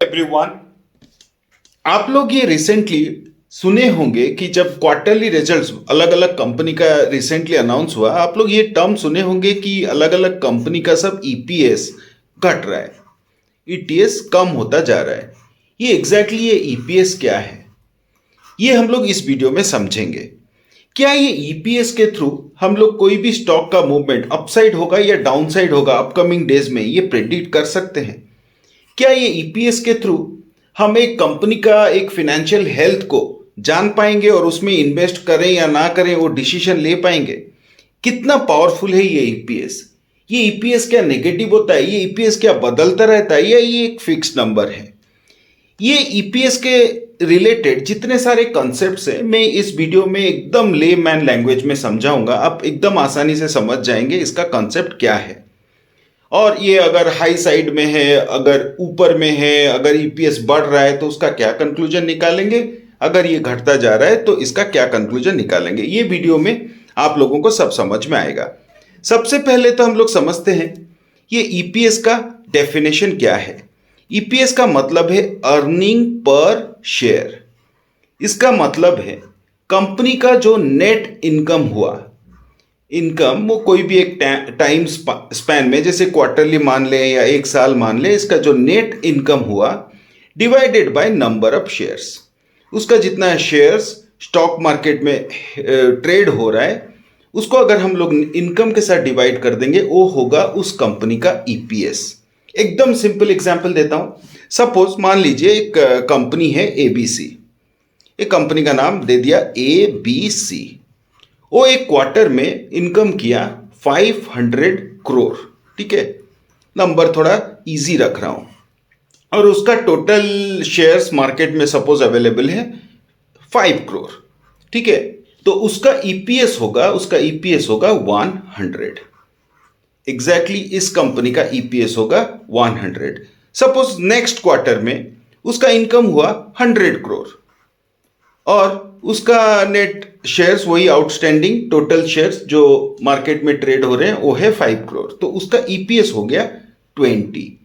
Everyone, आप लोग ये रिसेंटली सुने होंगे कि जब क्वार्टरली रिजल्ट्स अलग अलग कंपनी का रिसेंटली अनाउंस हुआ, आप लोग ये टर्म सुने होंगे कि अलग अलग कंपनी का सब ईपीएस घट रहा है, ईटीएस कम होता जा रहा है। ये ईपीएस क्या है, ये हम लोग इस वीडियो में समझेंगे। क्या ये ईपीएस के थ्रू हम लोग कोई भी स्टॉक का मूवमेंट अपसाइड होगा या डाउनसाइड होगा अपकमिंग डेज में, ये प्रेडिक्ट कर सकते हैं? क्या ये ईपीएस के थ्रू हम एक कंपनी का एक फिनेंशियल हेल्थ को जान पाएंगे और उसमें इन्वेस्ट करें या ना करें वो डिसीजन ले पाएंगे? कितना पावरफुल है ये ईपीएस? ये ईपीएस क्या नेगेटिव होता है? ये ईपीएस क्या बदलता रहता है या ये एक फिक्स नंबर है? ये ईपीएस के रिलेटेड जितने सारे कॉन्सेप्ट्स हैं, मैं इस वीडियो में एकदम ले मैन लैंग्वेज में समझाऊंगा। आप एकदम आसानी से समझ जाएंगे इसका कॉन्सेप्ट क्या है। और ये अगर हाई साइड में है, अगर ऊपर में है, अगर ईपीएस बढ़ रहा है तो उसका क्या कंक्लूजन निकालेंगे, अगर ये घटता जा रहा है तो इसका क्या कंक्लूजन निकालेंगे, ये वीडियो में आप लोगों को सब समझ में आएगा। सबसे पहले तो हम लोग समझते हैं ये ईपीएस का डेफिनेशन क्या है। ईपीएस का मतलब है अर्निंग पर शेयर। इसका मतलब है कंपनी का जो नेट इनकम हुआ, इनकम वो कोई भी एक टाइम स्पैन में, जैसे क्वार्टरली मान लें या एक साल मान लें, इसका जो नेट इनकम हुआ divided by number of shares. उसका जितना शेयर्स स्टॉक मार्केट में ट्रेड हो रहा है, उसको अगर हम लोग इनकम के साथ डिवाइड कर देंगे, वो होगा उस कंपनी का ईपीएस। एकदम सिंपल एग्जांपल देता हूं। सपोज मान लीजिए एक कंपनी है एबीसी, एक कंपनी का नाम दे दिया एबीसी। वो एक क्वार्टर में इनकम किया 500 करोड़, ठीक है, नंबर थोड़ा इजी रख रहा हूं। और उसका टोटल शेयर्स मार्केट में सपोज अवेलेबल है 5 करोड़, ठीक है। तो उसका ईपीएस होगा 100। एग्जैक्टली इस कंपनी का ईपीएस होगा 100। सपोज नेक्स्ट क्वार्टर में उसका इनकम हुआ 100 करोड़ और उसका नेट शेयर्स वही आउटस्टैंडिंग टोटल शेयर्स जो मार्केट में ट्रेड हो रहे हैं वो है 5 करोड़। तो उसका ईपीएस हो गया 20।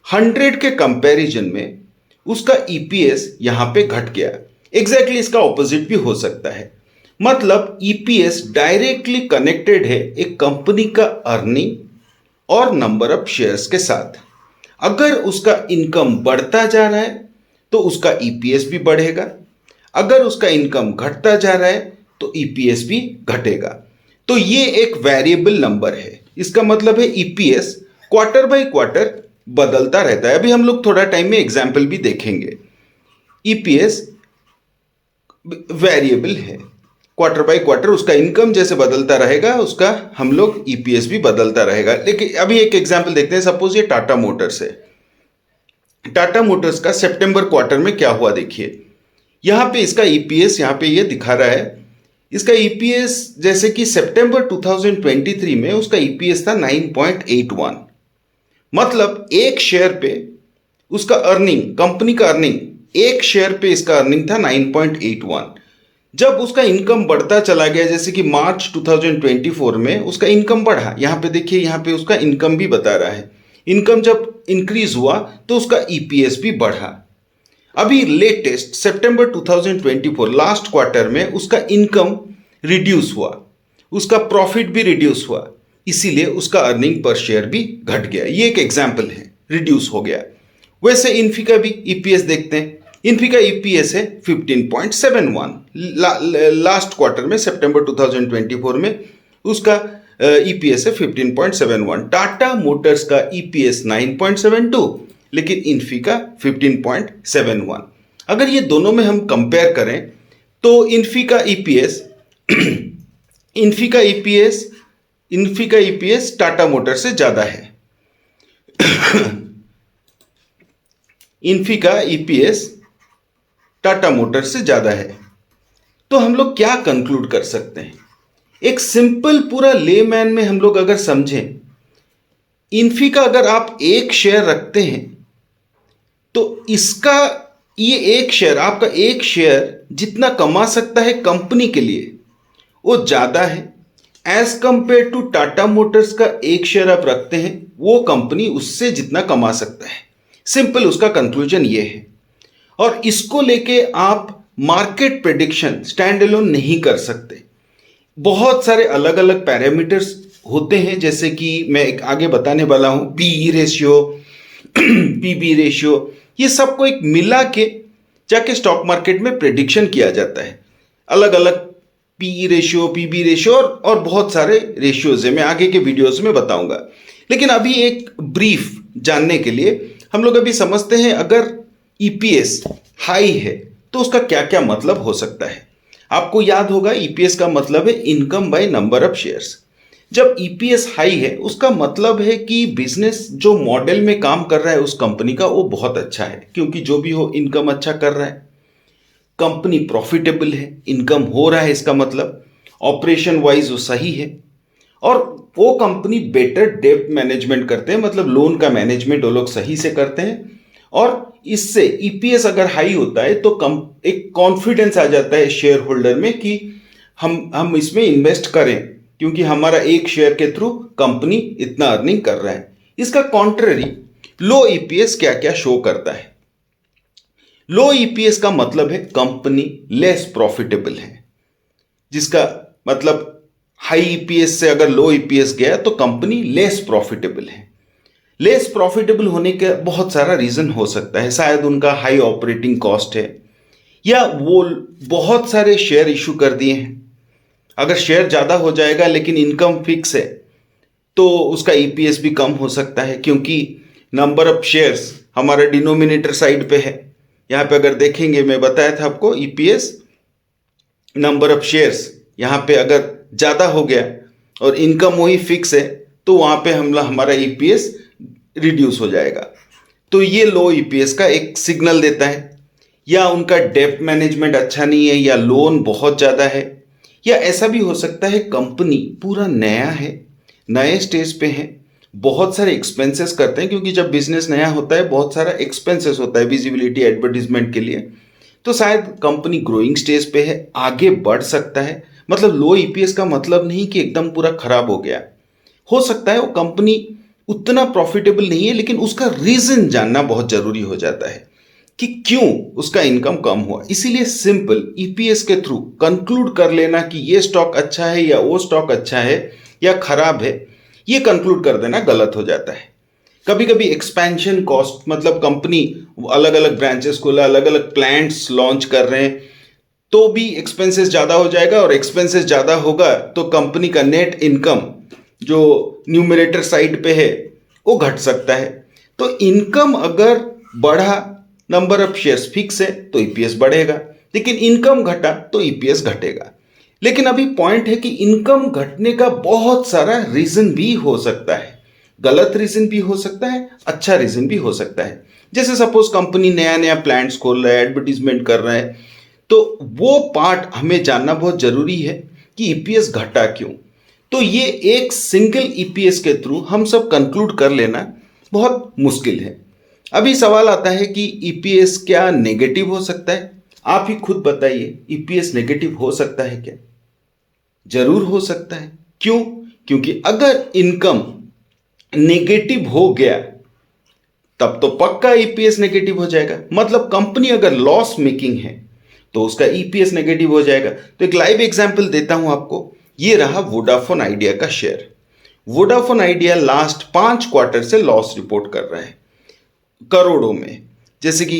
100 के कंपैरिजन में उसका ईपीएस यहां पे घट गया। एग्जैक्टली इसका ऑपोजिट भी हो सकता है। मतलब ईपीएस डायरेक्टली कनेक्टेड है एक कंपनी का अर्निंग और नंबर ऑफ शेयर्स के साथ। अगर उसका इनकम बढ़ता जा रहा है तो उसका ईपीएस भी बढ़ेगा, अगर उसका इनकम घटता जा रहा है तो ईपीएस भी घटेगा। तो ये एक वेरिएबल नंबर है। इसका मतलब है ईपीएस क्वार्टर बाय क्वार्टर बदलता रहता है। अभी हम लोग थोड़ा टाइम में एग्जाम्पल भी देखेंगे। ईपीएस वेरिएबल है, क्वार्टर बाय क्वार्टर उसका इनकम जैसे बदलता रहेगा उसका हम लोग ईपीएस भी बदलता रहेगा। लेकिन अभी एक एग्जाम्पल देखते हैं। सपोज ये टाटा मोटर्स है। टाटा मोटर्स का सितंबर क्वार्टर में क्या हुआ देखिए। यहां पे इसका ईपीएस यहां पे ये दिखा रहा है। इसका ईपीएस जैसे कि सितंबर 2023 में उसका ईपीएस था 9.81। मतलब एक शेयर पे उसका अर्निंग, कंपनी का अर्निंग, एक शेयर पे इसका अर्निंग था 9.81। जब उसका इनकम बढ़ता चला गया, जैसे कि मार्च 2024 में उसका इनकम बढ़ा, यहां पे देखिए, यहां पे उसका इनकम भी बता रहा है। इनकम जब इंक्रीज हुआ तो उसका ईपीएस भी बढ़ा। अभी लेटेस्ट सितंबर 2024 लास्ट क्वार्टर में उसका इनकम रिड्यूस हुआ, उसका प्रॉफिट भी रिड्यूस हुआ, इसीलिए उसका अर्निंग पर शेयर भी घट गया। ये एक एग्जांपल है, रिड्यूस हो गया। वैसे इन्फी का भी ईपीएस देखते हैं। इन्फी का ईपीएस है 15.71। लास्ट क्वार्टर में सितंबर 2024 में उसका ईपीएस है 15.71। टाटा मोटर्स का ईपीएस 9.72, लेकिन इन्फी का 15.71। अगर ये दोनों में हम कंपेयर करें तो इन्फी का ईपीएस टाटा मोटर से ज्यादा है। इन्फी का ईपीएस टाटा मोटर से ज्यादा है। तो हम लोग क्या कंक्लूड कर सकते हैं? एक सिंपल पूरा लेमैन में हम लोग अगर समझें, इन्फी का अगर आप एक शेयर रखते हैं तो इसका ये एक शेयर, आपका एक शेयर जितना कमा सकता है कंपनी के लिए वो ज्यादा है as compare to Tata Motors का एक शेयर आप रखते हैं, वो कंपनी उससे जितना कमा सकता है। सिंपल उसका कंक्लूजन ये है। और इसको लेके आप मार्केट प्रेडिक्शन स्टैंड अलोन नहीं कर सकते। बहुत सारे अलग अलग पैरामीटर्स होते हैं, जैसे कि मैं एक आगे बताने वाला हूं, पीई रेशियो, पीबी रेशियो, ये सबको एक मिला के जाके स्टॉक मार्केट में प्रेडिक्शन किया जाता है। अलग अलग पीई रेशियो, पीबी रेशियो और बहुत सारे रेशियोज है, मैं आगे के वीडियोस में बताऊंगा। लेकिन अभी एक ब्रीफ जानने के लिए हम लोग अभी समझते हैं, अगर ईपीएस हाई है तो उसका क्या क्या मतलब हो सकता है। आपको याद होगा ईपीएस का मतलब है income by number of shares. जब ईपीएस हाई है उसका मतलब है कि बिजनेस जो मॉडल में काम कर रहा है उस कंपनी का वो बहुत अच्छा है, क्योंकि जो भी हो इनकम अच्छा कर रहा है, कंपनी प्रॉफिटेबल है, इनकम हो रहा है, इसका मतलब ऑपरेशन वाइज वो सही है। और वो कंपनी बेटर डेब्ट मैनेजमेंट करते हैं, मतलब लोन का मैनेजमेंट वो लोग सही से करते हैं। और इससे ईपीएस अगर हाई होता है तो एक कॉन्फिडेंस आ जाता है शेयर होल्डर में कि हम इसमें इन्वेस्ट करें, क्योंकि हमारा एक शेयर के थ्रू कंपनी इतना अर्निंग कर रहा है। इसका कॉन्ट्ररी लो ईपीएस क्या क्या शो करता है। लो ईपीएस का मतलब है कंपनी लेस प्रॉफिटेबल है, जिसका मतलब हाई ईपीएस से अगर लो ईपीएस गया तो कंपनी लेस प्रॉफिटेबल है। लेस प्रॉफिटेबल होने का बहुत सारा रीजन हो सकता है, शायद उनका हाई ऑपरेटिंग कॉस्ट है, या वो बहुत सारे शेयर इशू कर दिए हैं। अगर शेयर ज़्यादा हो जाएगा लेकिन इनकम फिक्स है तो उसका ईपीएस भी कम हो सकता है, क्योंकि नंबर ऑफ शेयर्स हमारा डिनोमिनेटर साइड पे है। यहाँ पे अगर देखेंगे, मैं बताया था आपको ईपीएस नंबर ऑफ शेयर्स, यहाँ पे अगर ज़्यादा हो गया और इनकम वही फिक्स है तो वहाँ पे हमारा ईपीएस रिड्यूस हो जाएगा। तो ये लो ईपीएस का एक सिग्नल देता है। या उनका डेब्ट मैनेजमेंट अच्छा नहीं है, या लोन बहुत ज़्यादा है, या ऐसा भी हो सकता है कंपनी पूरा नया है, नए स्टेज पे है, बहुत सारे एक्सपेंसेस करते हैं, क्योंकि जब बिजनेस नया होता है बहुत सारा एक्सपेंसेस होता है विजिबिलिटी एडवर्टीजमेंट के लिए। तो शायद कंपनी ग्रोइंग स्टेज पे है, आगे बढ़ सकता है। मतलब लो ईपीएस का मतलब नहीं कि एकदम पूरा खराब हो गया। हो सकता है वो कंपनी उतना प्रॉफिटेबल नहीं है, लेकिन उसका रीजन जानना बहुत जरूरी हो जाता है कि क्यों उसका इनकम कम हुआ। इसीलिए सिंपल ईपीएस के थ्रू कंक्लूड कर लेना कि ये स्टॉक अच्छा है या वो स्टॉक अच्छा है या खराब है, ये कंक्लूड कर देना गलत हो जाता है। कभी कभी एक्सपेंशन कॉस्ट, मतलब कंपनी अलग अलग ब्रांचेस खोला, अलग अलग प्लांट्स लॉन्च कर रहे हैं, तो भी एक्सपेंसेस ज़्यादा हो जाएगा, और एक्सपेंसेस ज़्यादा होगा तो कंपनी का नेट इनकम जो न्यूमरेटर साइड पे है वो घट सकता है। तो इनकम अगर बढ़ा, नंबर ऑफ शेयर्स फिक्स है तो ईपीएस बढ़ेगा, लेकिन इनकम घटा तो ईपीएस घटेगा। लेकिन अभी पॉइंट है कि इनकम घटने का बहुत सारा रीजन भी हो सकता है, गलत रीजन भी हो सकता है, अच्छा रीजन भी हो सकता है। जैसे सपोज कंपनी नया नया प्लांट्स खोल रहा है, एडवर्टीजमेंट कर रहा है, तो वो पार्ट हमें जानना बहुत जरूरी है कि ईपीएस घटा क्यों। तो ये एक सिंगल ईपीएस के थ्रू हम सब कंक्लूड कर लेना बहुत मुश्किल है। अभी सवाल आता है कि ईपीएस क्या नेगेटिव हो सकता है? आप ही खुद बताइए, ईपीएस नेगेटिव हो सकता है क्या? जरूर हो सकता है। क्यों? क्योंकि अगर इनकम नेगेटिव हो गया तब तो पक्का ईपीएस नेगेटिव हो जाएगा। मतलब कंपनी अगर लॉस मेकिंग है तो उसका ईपीएस नेगेटिव हो जाएगा। तो एक लाइव एग्जांपल देता हूं आपको। ये रहा वोडाफोन आइडिया का share. Vodafone idea last 5 quarter से लॉस रिपोर्ट कर रहा है करोड़ों में, जैसे कि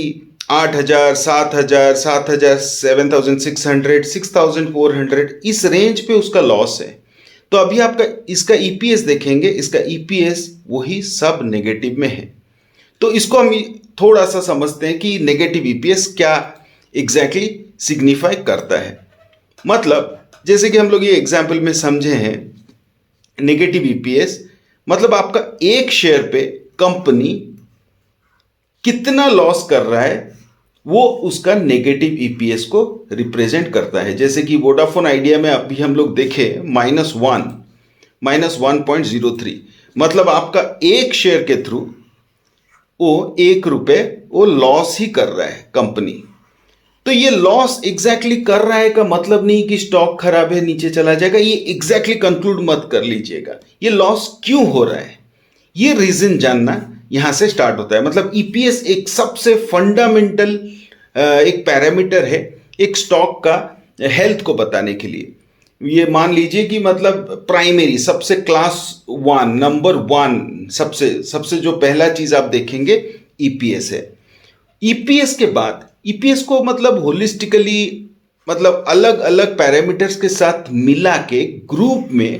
8,000, 7,000, 7,000, 7,600, 6,400, इस रेंज पे उसका लॉस है। तो अभी आपका इसका ईपीएस देखेंगे, इसका ईपीएस वही सब नेगेटिव में है। तो इसको हम थोड़ा सा समझते हैं कि नेगेटिव ईपीएस क्या एग्जैक्टली सिग्निफाई करता है। मतलब जैसे कि हम लोग ये एग्जाम्पल में समझे हैं, नेगेटिव ईपीएस मतलब आपका एक शेयर पे कंपनी कितना लॉस कर रहा है वो उसका नेगेटिव ईपीएस को रिप्रेजेंट करता है। जैसे कि वोडाफोन आइडिया में अभी हम लोग देखें -1.03, मतलब आपका एक शेयर के थ्रू वो 1 रुपए वो लॉस ही कर रहा है कंपनी। तो ये लॉस एग्जैक्टली कर रहा है का मतलब नहीं कि स्टॉक खराब है नीचे चला जाएगा, ये एग्जैक्टली कंक्लूड मत कर लीजिएगा। ये लॉस क्यों हो रहा है, ये रीजन जानना यहाँ से स्टार्ट होता है। मतलब ईपीएस एक सबसे फंडामेंटल एक पैरामीटर है एक स्टॉक का हेल्थ को बताने के लिए। ये मान लीजिए कि मतलब प्राइमरी सबसे क्लास वन नंबर वन सबसे सबसे जो पहला चीज आप देखेंगे ईपीएस है। ईपीएस के बाद ईपीएस को मतलब होलिस्टिकली मतलब अलग अलग पैरामीटर्स के साथ मिला के ग्रुप में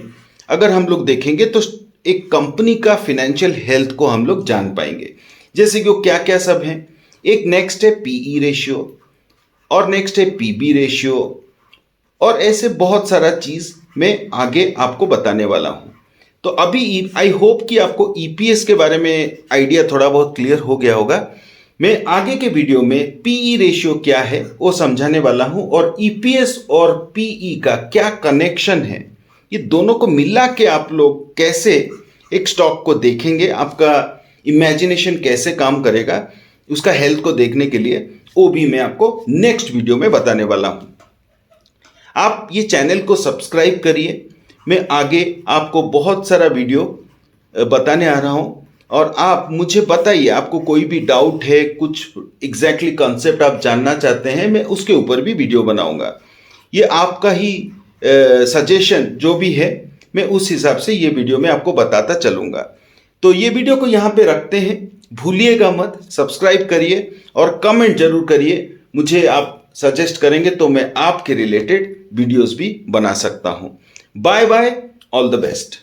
अगर हम लोग देखेंगे तो एक कंपनी का फिनेंशियल हेल्थ को हम लोग जान पाएंगे। जैसे कि वो क्या क्या सब हैं। एक नेक्स्ट है पीई रेशियो और नेक्स्ट है पीबी रेशियो और ऐसे बहुत सारा चीज मैं आगे आपको बताने वाला हूं। तो अभी आई होप कि आपको ईपीएस के बारे में आइडिया थोड़ा बहुत क्लियर हो गया होगा। मैं आगे के वीडियो में पीई रेशियो क्या है वो समझाने वाला हूं और ईपीएस और पीई का क्या कनेक्शन है, ये दोनों को मिला के आप लोग कैसे एक स्टॉक को देखेंगे, आपका इमेजिनेशन कैसे काम करेगा उसका हेल्थ को देखने के लिए, वो भी मैं आपको नेक्स्ट वीडियो में बताने वाला हूं। आप ये चैनल को सब्सक्राइब करिए। मैं आगे आपको बहुत सारा वीडियो बताने आ रहा हूं और आप मुझे बताइए आपको कोई भी डाउट है, कुछ एग्जैक्टली कॉन्सेप्ट आप जानना चाहते हैं, मैं उसके ऊपर भी वीडियो बनाऊंगा। ये आपका ही सजेशन जो भी है मैं उस हिसाब से ये वीडियो में आपको बताता चलूंगा। तो ये वीडियो को यहाँ पे रखते हैं, भूलिएगा मत, सब्सक्राइब करिए और कमेंट जरूर करिए। मुझे आप सजेस्ट करेंगे तो मैं आपके रिलेटेड वीडियोस भी बना सकता हूं। Bye bye, all the best.